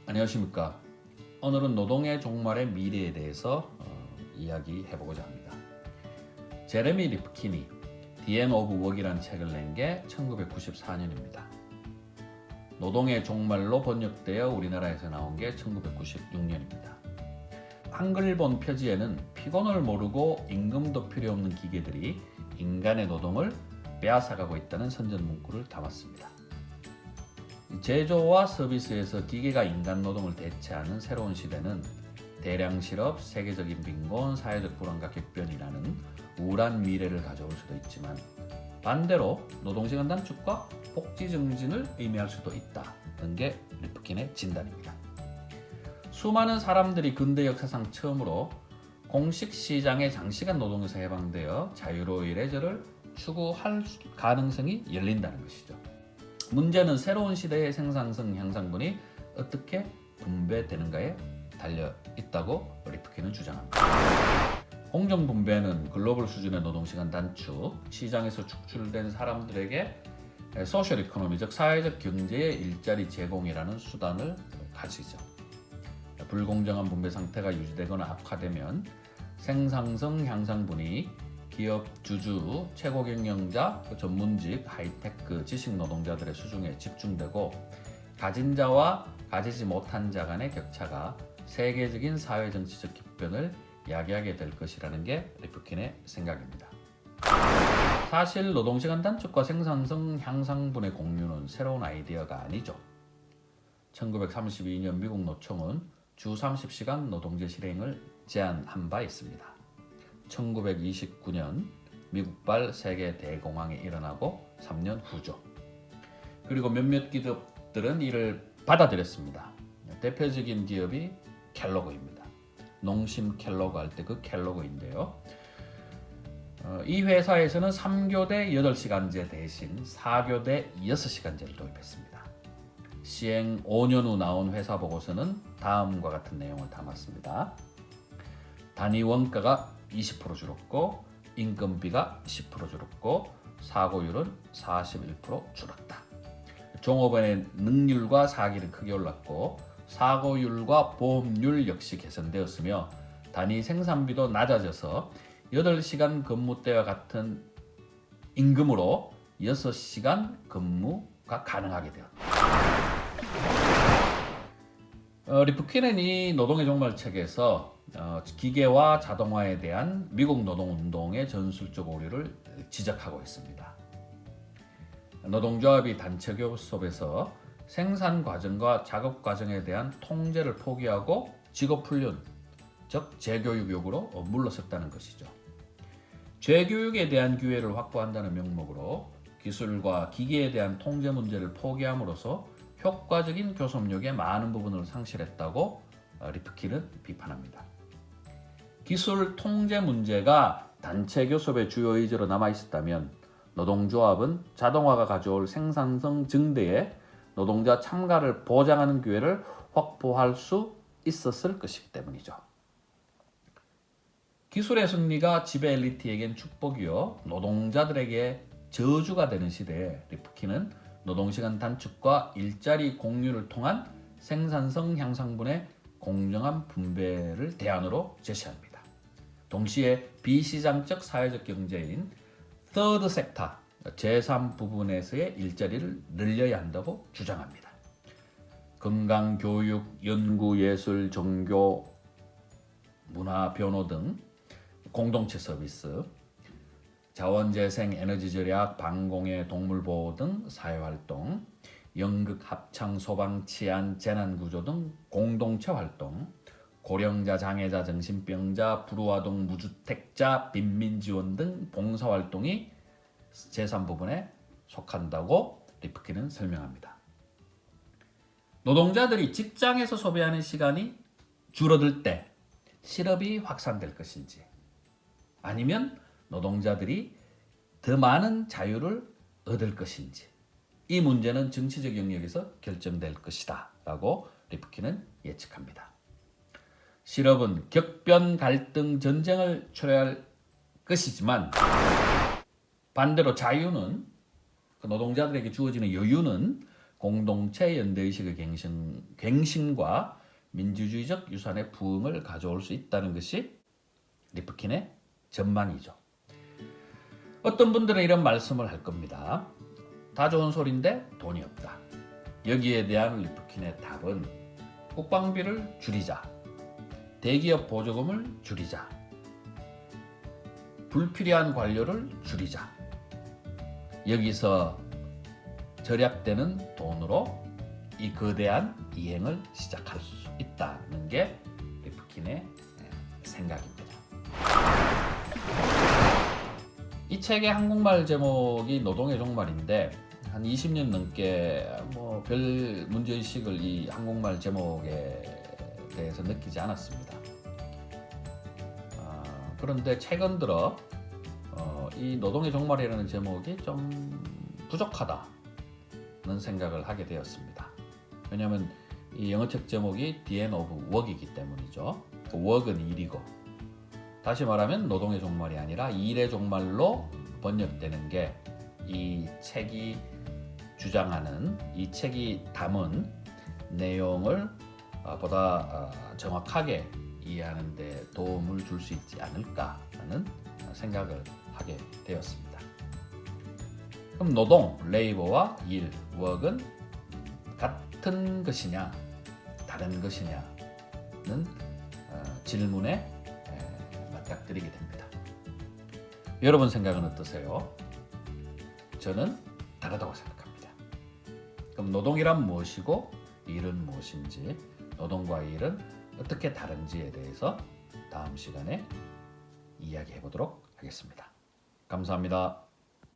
안녕하십니까. 오늘은 노동의 종말의 미래에 대해서 이야기해보고자 합니다. 제레미 리프킨이 The End of Work이라는 책을 낸 게 1994년입니다. 노동의 종말로 번역되어 우리나라에서 나온 게 1996년입니다. 한글본 표지에는 피곤을 모르고 임금도 필요 없는 기계들이 인간의 노동을 빼앗아가고 있다는 선전 문구를 담았습니다. 제조와 서비스에서 기계가 인간 노동을 대체하는 새로운 시대는 대량 실업, 세계적인 빈곤, 사회적 불안과 격변이라는 우울한 미래를 가져올 수도 있지만 반대로 노동시간 단축과 복지 증진을 의미할 수도 있다는 게 리프킨의 진단입니다. 수많은 사람들이 근대 역사상 처음으로 공식 시장의 장시간 노동에서 해방되어 자유로운 일해저를 추구할 가능성이 열린다는 것이죠. 문제는 새로운 시대의 생산성 향상분이 어떻게 분배되는가에 달려 있다고 리프킨은 주장합니다. 공정 분배는 글로벌 수준의 노동시간 단축, 시장에서 축출된 사람들에게 소셜 이코노미적 사회적 경제의 일자리 제공이라는 수단을 가지죠. 불공정한 분배 상태가 유지되거나 악화되면 생산성 향상분이 기업 주주, 최고 경영자, 전문직, 하이테크, 지식 노동자들의 수중에 집중되고 가진 자와 가지지 못한 자 간의 격차가 세계적인 사회 정치적 격변을 야기하게 될 것이라는 게 리프킨의 생각입니다. 사실 노동시간 단축과 생산성 향상분의 공유는 새로운 아이디어가 아니죠. 1932년 미국 노총은 주 30시간 노동제 실행을 제안한 바 있습니다. 1929년 미국발 세계 대공황이 일어나고 3년 후죠. 그리고 몇몇 기업들은 이를 받아들였습니다. 대표적인 기업이 켈로그입니다. 농심 켈로그 할 때 그 켈로그인데요. 이 회사에서는 3교대 8시간제 대신 4교대 6시간제를 도입했습니다. 시행 5년 후 나온 회사 보고서는 다음과 같은 내용을 담았습니다. 단위 원가가 20% 줄었고 인건비가 10% 줄었고 사고율은 41% 줄었다. 종업원의 능률과 사기는 크게 올랐고 사고율과 보험률 역시 개선되었으며 단위 생산비도 낮아져서 8시간 근무 때와 같은 임금으로 6시간 근무가 가능하게 되었다. 리프킨은 이 노동의 종말 책에서 기계와 자동화에 대한 미국 노동운동의 전술적 오류를 지적하고 있습니다. 노동조합이 단체교섭에서 생산 과정과 작업 과정에 대한 통제를 포기하고 직업훈련, 즉 재교육 요구로 물러섰다는 것이죠. 재교육에 대한 기회를 확보한다는 명목으로 기술과 기계에 대한 통제 문제를 포기함으로써 효과적인 교섭력의 많은 부분을 상실했다고 리프킨은 비판합니다. 기술 통제 문제가 단체 교섭의 주요 의제로 남아있었다면 노동조합은 자동화가 가져올 생산성 증대에 노동자 참가를 보장하는 기회를 확보할 수 있었을 것이기 때문이죠. 기술의 승리가 지배 엘리트에겐 축복이요 노동자들에게 저주가 되는 시대에 리프킨은 노동시간 단축과 일자리 공유를 통한 생산성 향상분의 공정한 분배를 대안으로 제시합니다. 동시에 비시장적 사회적 경제인 third sector, 제3 부분에서의 일자리를 늘려야 한다고 주장합니다. 건강, 교육, 연구, 예술, 종교, 문화, 변호 등 공동체 서비스, 자원재생, 에너지 절약, 방공해, 동물보호 등 사회활동, 연극, 합창, 소방, 치안, 재난구조 등 공동체 활동, 고령자, 장애자, 정신병자, 불우아동, 무주택자, 빈민지원 등 봉사활동이 제3부분에 속한다고 리프킨은 설명합니다. 노동자들이 직장에서 소비하는 시간이 줄어들 때 실업이 확산될 것인지 아니면 노동자들이 더 많은 자유를 얻을 것인지 이 문제는 정치적 영역에서 결정될 것이다 라고 리프킨은 예측합니다. 실업은 격변, 갈등, 전쟁을 초래할 것이지만 반대로 자유는 노동자들에게 주어지는 여유는 공동체 연대의식의 갱신과 민주주의적 유산의 부흥을 가져올 수 있다는 것이 리프킨의 전망이죠. 어떤 분들은 이런 말씀을 할 겁니다. 다 좋은 소리인데 돈이 없다. 여기에 대한 리프킨의 답은 국방비를 줄이자, 대기업 보조금을 줄이자, 불필요한 관료를 줄이자. 여기서 절약되는 돈으로 이 거대한 이행을 시작할 수 있다는 게 리프킨의 생각입니다. 이 책의 한국말 제목이 노동의 종말인데 한 20년 넘게 별 문제의식을 이 한국말 제목에 대해서 느끼지 않았습니다. 그런데 최근 들어 이 노동의 종말이라는 제목이 좀 부족하다는 생각을 하게 되었습니다. 왜냐하면 이 영어책 제목이 The End of Work이기 때문이죠. work은 일이고, 다시 말하면 노동의 종말이 아니라 일의 종말로 번역되는 게 이 책이 주장하는, 이 책이 담은 내용을 보다 정확하게 이해하는 데 도움을 줄 수 있지 않을까라는 생각을 하게 되었습니다. 그럼 노동, 레이버와 일, work은 같은 것이냐, 다른 것이냐는 질문에 맞닥뜨리게 됩니다. 여러분 생각은 어떠세요? 저는 다르다고 생각합니다. 그럼 노동이란 무엇이고 일은 무엇인지, 노동과 일은 어떻게 다른지에 대해서 다음 시간에 이야기해 보도록 하겠습니다. 감사합니다.